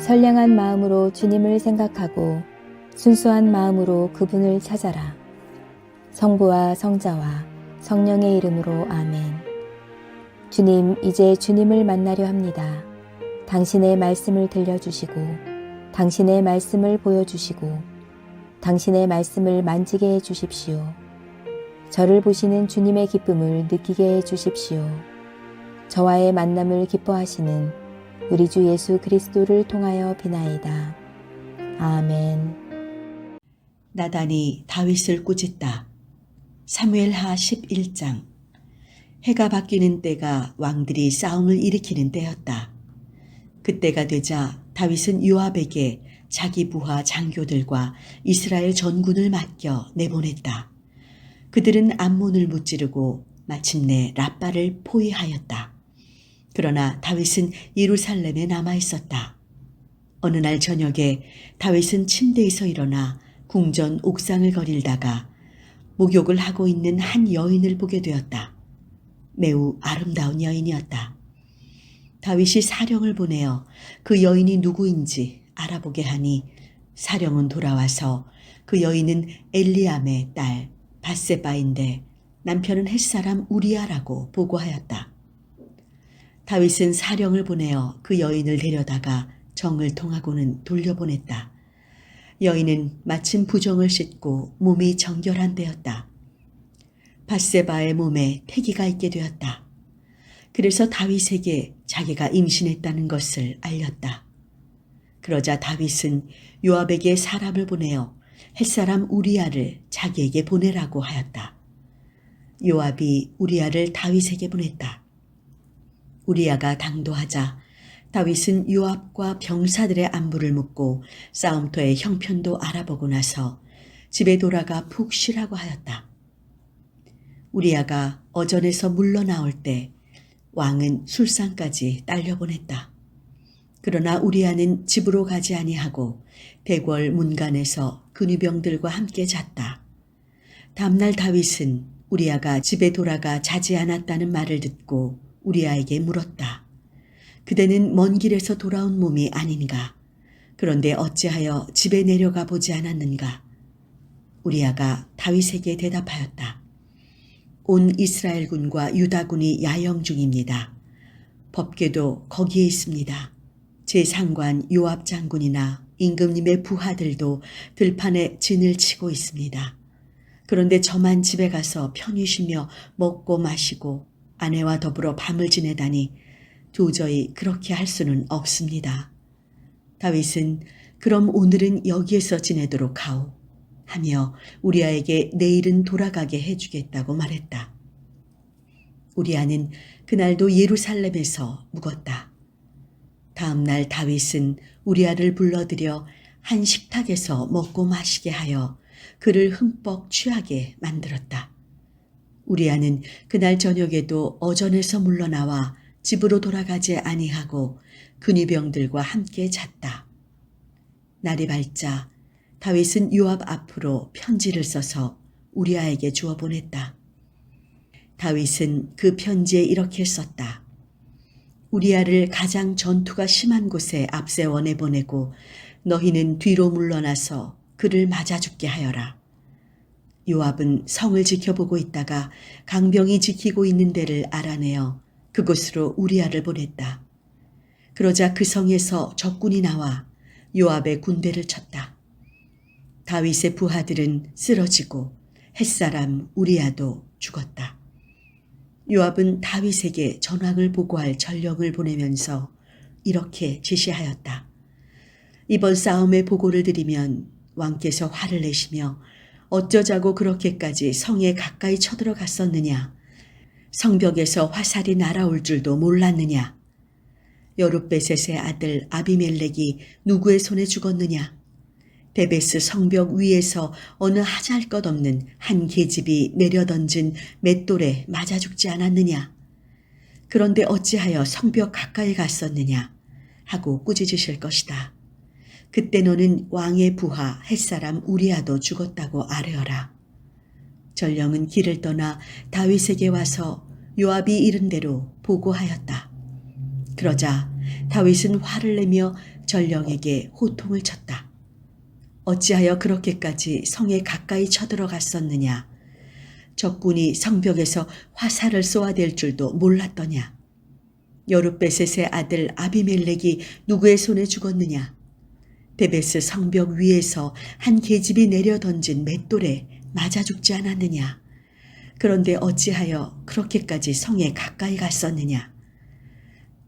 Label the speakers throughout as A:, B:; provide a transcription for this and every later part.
A: 선량한 마음으로 주님을 생각하고 순수한 마음으로 그분을 찾아라. 성부와 성자와 성령의 이름으로 아멘. 주님, 이제 주님을 만나려 합니다. 당신의 말씀을 들려주시고 당신의 말씀을 보여주시고 당신의 말씀을 만지게 해주십시오. 저를 보시는 주님의 기쁨을 느끼게 해주십시오. 저와의 만남을 기뻐하시는 우리 주 예수 그리스도를 통하여 비나이다. 아멘.
B: 나단이 다윗을 꾸짖다. 사무엘하 11장. 해가 바뀌는 때가 왕들이 싸움을 일으키는 때였다. 그때가 되자 다윗은 요압에게 자기 부하 장교들과 이스라엘 전군을 맡겨 내보냈다. 그들은 암몬을 무찌르고 마침내 랍바를 포위하였다. 그러나 다윗은 예루살렘에 남아 있었다. 어느 날 저녁에 다윗은 침대에서 일어나 궁전 옥상을 거닐다가 목욕을 하고 있는 한 여인을 보게 되었다. 매우 아름다운 여인이었다. 다윗이 사령을 보내어 그 여인이 누구인지 알아보게 하니 사령은 돌아와서 그 여인은 엘리암의 딸 밧세바인데 남편은 햇사람 우리아라고 보고하였다. 다윗은 사령을 보내어 그 여인을 데려다가 정을 통하고는 돌려보냈다. 여인은 마침 부정을 씻고 몸이 정결한 때였다. 밧세바의 몸에 패기가 있게 되었다. 그래서 다윗에게 자기가 임신했다는 것을 알렸다. 그러자 다윗은 요압에게 사람을 보내어 햇사람 우리아를 자기에게 보내라고 하였다. 요압이 우리아를 다윗에게 보냈다. 우리아가 당도하자 다윗은 요압과 병사들의 안부를 묻고 싸움터의 형편도 알아보고 나서 집에 돌아가 푹 쉬라고 하였다. 우리아가 어전에서 물러나올 때 왕은 술상까지 딸려보냈다. 그러나 우리아는 집으로 가지 아니하고 대궐 문간에서 근위병들과 함께 잤다. 다음날 다윗은 우리아가 집에 돌아가 자지 않았다는 말을 듣고 우리아에게 물었다. 그대는 먼 길에서 돌아온 몸이 아닌가? 그런데 어찌하여 집에 내려가 보지 않았는가? 우리아가 다윗에게 대답하였다. 온 이스라엘군과 유다군이 야영 중입니다. 법궤도 거기에 있습니다. 제 상관 요압 장군이나 임금님의 부하들도 들판에 진을 치고 있습니다. 그런데 저만 집에 가서 편히 쉬며 먹고 마시고 아내와 더불어 밤을 지내다니 도저히 그렇게 할 수는 없습니다. 다윗은 그럼 오늘은 여기에서 지내도록 하오 하며 우리아에게 내일은 돌아가게 해주겠다고 말했다. 우리아는 그날도 예루살렘에서 묵었다. 다음 날 다윗은 우리아를 불러들여 한 식탁에서 먹고 마시게 하여 그를 흠뻑 취하게 만들었다. 우리아는 그날 저녁에도 어전에서 물러나와 집으로 돌아가지 아니하고 근위병들과 함께 잤다. 날이 밝자 다윗은 요압 앞으로 편지를 써서 우리아에게 주어 보냈다. 다윗은 그 편지에 이렇게 썼다. 우리아를 가장 전투가 심한 곳에 앞세워 내보내고 너희는 뒤로 물러나서 그를 맞아 죽게 하여라. 요압은 성을 지켜보고 있다가 강병이 지키고 있는 데를 알아내어 그곳으로 우리아를 보냈다. 그러자 그 성에서 적군이 나와 요압의 군대를 쳤다. 다윗의 부하들은 쓰러지고 햇사람 우리아도 죽었다. 요압은 다윗에게 전황을 보고할 전령을 보내면서 이렇게 지시하였다. 이번 싸움의 보고를 드리면 왕께서 화를 내시며 어쩌자고 그렇게까지 성에 가까이 쳐들어갔었느냐. 성벽에서 화살이 날아올 줄도 몰랐느냐. 여룻베셋의 아들 아비멜렉이 누구의 손에 죽었느냐. 데베스 성벽 위에서 어느 하잘것없는 한 계집이 내려던진 맷돌에 맞아 죽지 않았느냐. 그런데 어찌하여 성벽 가까이 갔었느냐 하고 꾸짖으실 것이다. 그때 너는 왕의 부하 햇사람 우리아도 죽었다고 아뢰어라. 전령은 길을 떠나 다윗에게 와서 요압이 이른 대로 보고하였다. 그러자 다윗은 화를 내며 전령에게 호통을 쳤다. 어찌하여 그렇게까지 성에 가까이 쳐들어갔었느냐? 적군이 성벽에서 화살을 쏘아댈 줄도 몰랐더냐? 여룻베셋의 아들 아비멜렉이 누구의 손에 죽었느냐? 데베스 성벽 위에서 한 계집이 내려 던진 맷돌에 맞아 죽지 않았느냐? 그런데 어찌하여 그렇게까지 성에 가까이 갔었느냐?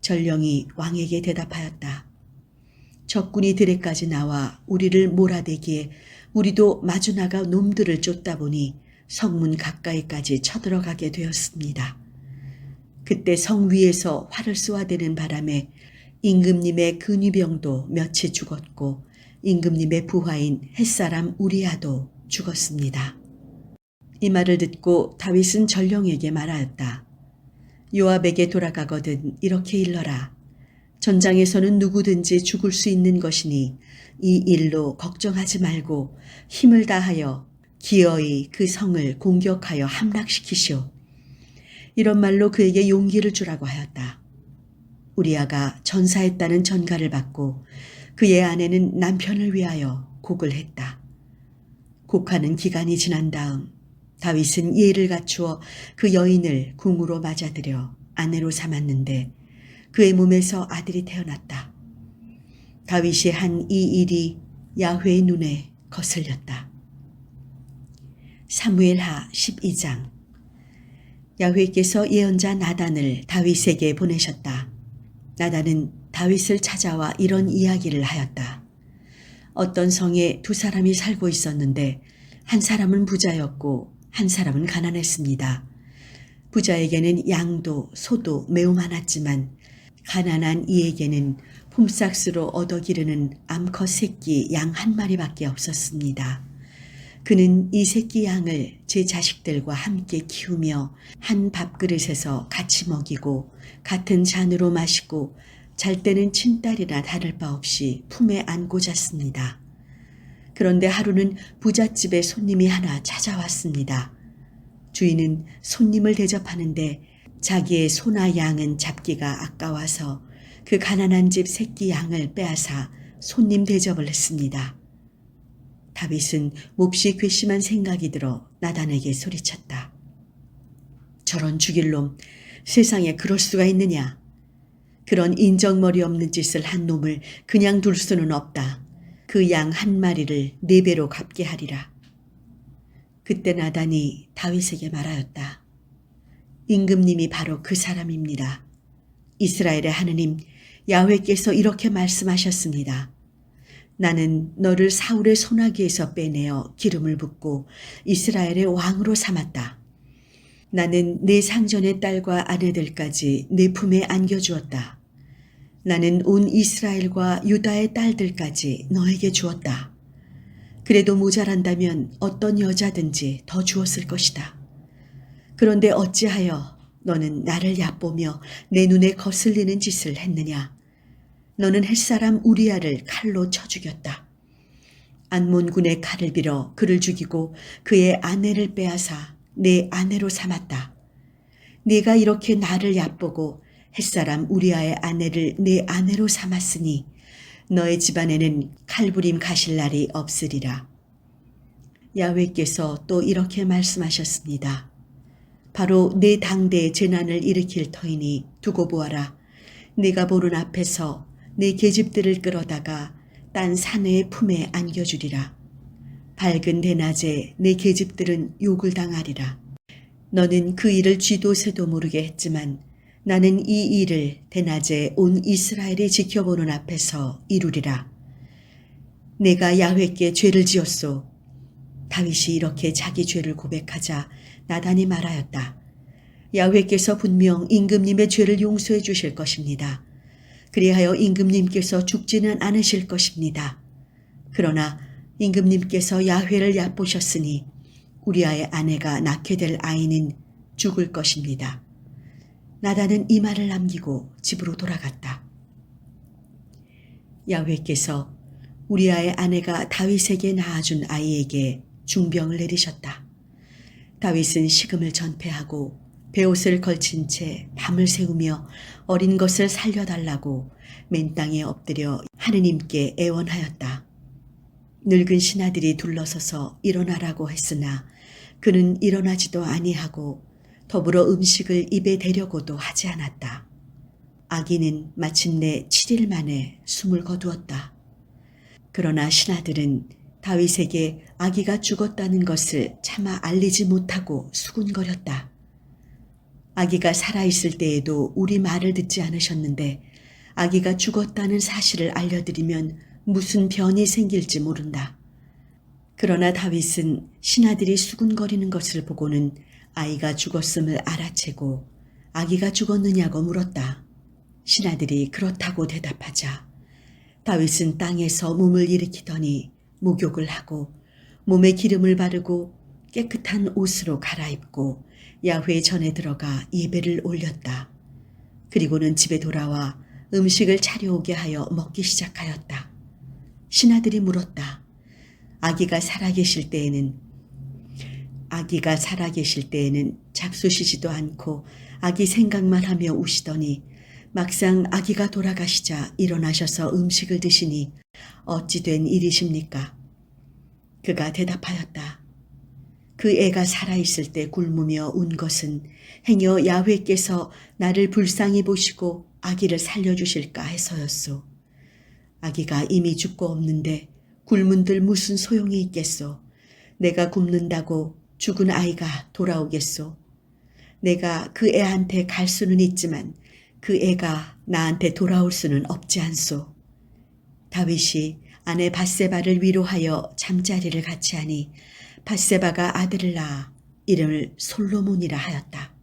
B: 전령이 왕에게 대답하였다. 적군이 들에까지 나와 우리를 몰아대기에 우리도 마주나가 놈들을 쫓다 보니 성문 가까이까지 쳐들어가게 되었습니다. 그때 성 위에서 활을 쏘아대는 바람에 임금님의 근위병도 몇이 죽었고 임금님의 부하인 햇사람 우리아도 죽었습니다. 이 말을 듣고 다윗은 전령에게 말하였다. 요압에게 돌아가거든 이렇게 일러라. 전장에서는 누구든지 죽을 수 있는 것이니 이 일로 걱정하지 말고 힘을 다하여 기어이 그 성을 공격하여 함락시키시오. 이런 말로 그에게 용기를 주라고 하였다. 우리아가 전사했다는 전가를 받고 그의 아내는 남편을 위하여 곡을 했다. 곡하는 기간이 지난 다음 다윗은 예를 갖추어 그 여인을 궁으로 맞아들여 아내로 삼았는데 그의 몸에서 아들이 태어났다. 다윗이 한 이 일이 야훼의 눈에 거슬렸다. 사무엘하 12장. 야훼께서 예언자 나단을 다윗에게 보내셨다. 나단은 다윗을 찾아와 이런 이야기를 하였다. 어떤 성에 두 사람이 살고 있었는데 한 사람은 부자였고 한 사람은 가난했습니다. 부자에게는 양도 소도 매우 많았지만 가난한 이에게는 품삯으로 얻어 기르는 암컷 새끼 양 한 마리밖에 없었습니다. 그는 이 새끼 양을 제 자식들과 함께 키우며 한 밥그릇에서 같이 먹이고 같은 잔으로 마시고 잘 때는 친딸이나 다를 바 없이 품에 안고 잤습니다. 그런데 하루는 부잣집에 손님이 하나 찾아왔습니다. 주인은 손님을 대접하는데 자기의 소나 양은 잡기가 아까워서 그 가난한 집 새끼 양을 빼앗아 손님 대접을 했습니다. 다윗은 몹시 괘씸한 생각이 들어 나단에게 소리쳤다. 저런 죽일 놈, 세상에 그럴 수가 있느냐? 그런 인정머리 없는 짓을 한 놈을 그냥 둘 수는 없다. 그 양 한 마리를 4배로 갚게 하리라. 그때 나단이 다윗에게 말하였다. 임금님이 바로 그 사람입니다. 이스라엘의 하느님 야훼께서 이렇게 말씀하셨습니다. 나는 너를 사울의 소나기에서 빼내어 기름을 붓고 이스라엘의 왕으로 삼았다. 나는 내 상전의 딸과 아내들까지 내 품에 안겨주었다. 나는 온 이스라엘과 유다의 딸들까지 너에게 주었다. 그래도 모자란다면 어떤 여자든지 더 주었을 것이다. 그런데 어찌하여 너는 나를 얕보며 내 눈에 거슬리는 짓을 했느냐? 너는 햇사람 우리아를 칼로 쳐 죽였다. 안몬군의 칼을 빌어 그를 죽이고 그의 아내를 빼앗아 내 아내로 삼았다. 네가 이렇게 나를 얕보고 햇사람 우리아의 아내를 내 아내로 삼았으니 너의 집안에는 칼부림 가실 날이 없으리라. 야훼께서 또 이렇게 말씀하셨습니다. 바로 내 당대의 재난을 일으킬 터이니 두고 보아라. 네가 보는 앞에서 내 계집들을 끌어다가 딴 사내의 품에 안겨주리라. 밝은 대낮에 내 계집들은 욕을 당하리라. 너는 그 일을 쥐도 새도 모르게 했지만 나는 이 일을 대낮에 온 이스라엘이 지켜보는 앞에서 이루리라. 내가 야훼께 죄를 지었소. 다윗이 이렇게 자기 죄를 고백하자 나단이 말하였다. 야훼께서 분명 임금님의 죄를 용서해 주실 것입니다. 그리하여 임금님께서 죽지는 않으실 것입니다. 그러나 임금님께서 야훼를 얕보셨으니 우리아의 아내가 낳게 될 아이는 죽을 것입니다. 나단은 이 말을 남기고 집으로 돌아갔다. 야훼께서 우리아의 아내가 다윗에게 낳아준 아이에게 중병을 내리셨다. 다윗은 식음을 전폐하고 베옷을 걸친 채 밤을 새우며 어린 것을 살려달라고 맨 땅에 엎드려 하느님께 애원하였다. 늙은 신하들이 둘러서서 일어나라고 했으나 그는 일어나지도 아니하고 더불어 음식을 입에 대려고도 하지 않았다. 아기는 마침내 7일 만에 숨을 거두었다. 그러나 신하들은 다윗에게 아기가 죽었다는 것을 차마 알리지 못하고 수군거렸다. 아기가 살아있을 때에도 우리 말을 듣지 않으셨는데 아기가 죽었다는 사실을 알려드리면 무슨 변이 생길지 모른다. 그러나 다윗은 신하들이 수군거리는 것을 보고는 아이가 죽었음을 알아채고 아기가 죽었느냐고 물었다. 신하들이 그렇다고 대답하자 다윗은 땅에서 몸을 일으키더니 목욕을 하고 몸에 기름을 바르고 깨끗한 옷으로 갈아입고 야훼 전에 들어가 예배를 올렸다. 그리고는 집에 돌아와 음식을 차려오게 하여 먹기 시작하였다. 신하들이 물었다. 아기가 살아계실 때에는 잡수시지도 않고 아기 생각만 하며 우시더니 막상 아기가 돌아가시자 일어나셔서 음식을 드시니 어찌 된 일이십니까? 그가 대답하였다. 그 애가 살아있을 때 굶으며 운 것은 행여 야훼께서 나를 불쌍히 보시고 아기를 살려주실까 해서였소. 아기가 이미 죽고 없는데 굶은들 무슨 소용이 있겠소. 내가 굶는다고 죽은 아이가 돌아오겠소. 내가 그 애한테 갈 수는 있지만 그 애가 나한테 돌아올 수는 없지 않소. 다윗이 아내 밧세바를 위로하여 잠자리를 같이 하니 밧세바가 아들을 낳아 이름을 솔로몬이라 하였다.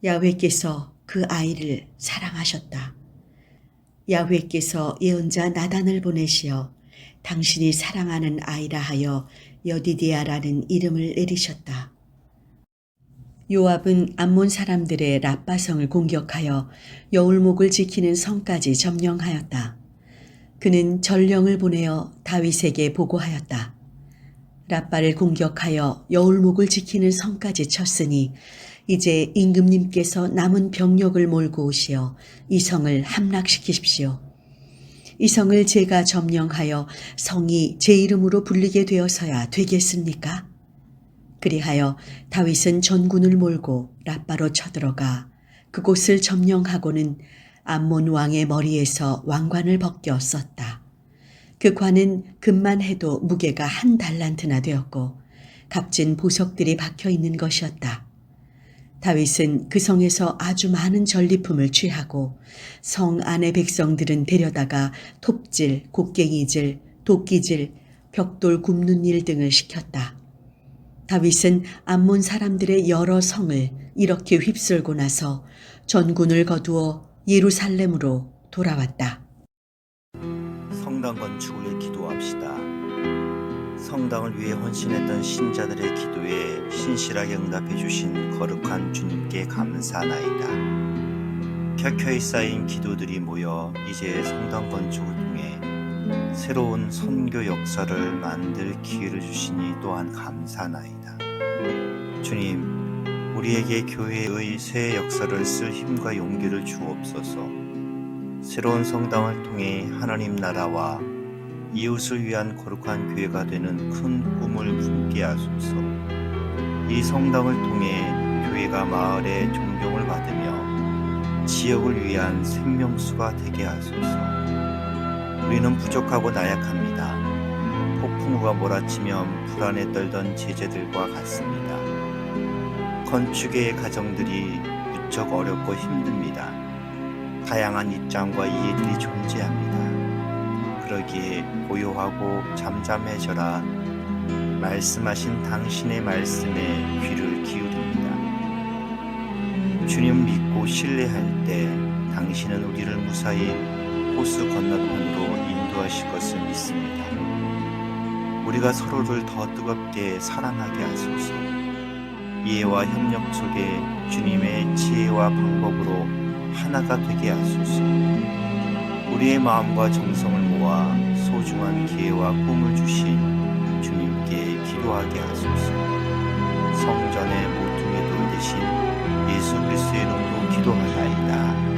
B: 야훼께서 그 아이를 사랑하셨다. 야훼께서 예언자 나단을 보내시어 당신이 사랑하는 아이라 하여 여디디아라는 이름을 내리셨다. 요압은 암몬 사람들의 랍바성을 공격하여 여울목을 지키는 성까지 점령하였다. 그는 전령을 보내어 다윗에게 보고하였다. 랍바를 공격하여 여울목을 지키는 성까지 쳤으니 이제 임금님께서 남은 병력을 몰고 오시어 이 성을 함락시키십시오. 이 성을 제가 점령하여 성이 제 이름으로 불리게 되어서야 되겠습니까? 그리하여 다윗은 전군을 몰고 랍바로 쳐들어가 그곳을 점령하고는 암몬 왕의 머리에서 왕관을 벗겨 썼다. 그 관은 금만 해도 무게가 1달란트나 되었고 값진 보석들이 박혀 있는 것이었다. 다윗은 그 성에서 아주 많은 전리품을 취하고 성 안의 백성들은 데려다가 톱질, 곡괭이질, 도끼질, 벽돌 굽는 일 등을 시켰다. 다윗은 암몬 사람들의 여러 성을 이렇게 휩쓸고 나서 전군을 거두어 예루살렘으로 돌아왔다.
C: 성당 건축을 위해 기도합시다. 성당을 위해 헌신했던 신자들의 기도에 신실하게 응답해 주신 거룩한 주님께 감사나이다. 켜켜이 쌓인 기도들이 모여 이제 성당 건축을 통해 새로운 선교 역사를 만들 기회를 주시니 또한 감사나이다. 주님, 우리에게 교회의 새 역사를 쓸 힘과 용기를 주옵소서. 새로운 성당을 통해 하나님 나라와 이웃을 위한 거룩한 교회가 되는 큰 꿈을 품게 하소서. 이 성당을 통해 교회가 마을의 존경을 받으며 지역을 위한 생명수가 되게 하소서. 우리는 부족하고 나약합니다. 폭풍우가 몰아치면 불안에 떨던 제자들과 같습니다. 건축의 가정들이 무척 어렵고 힘듭니다. 다양한 입장과 이해들이 존재합니다. 그러기에 고요하고 잠잠해져라 말씀하신 당신의 말씀에 귀를 기울입니다. 주님 믿고 신뢰할 때 당신은 우리를 무사히 호수 건너편으로 인도하실 것을 믿습니다. 우리가 서로를 더 뜨겁게 사랑하게 하소서. 이해와 협력 속에 주님의 지혜와 방법으로 하나가 되게 하소서. 우리의 마음과 정성을 모아 소중한 기회와 꿈을 주신 주님께 기도하게 하소서. 성전의 모퉁이 돌 대신 예수 그리스도의 이름으로 기도하나이다.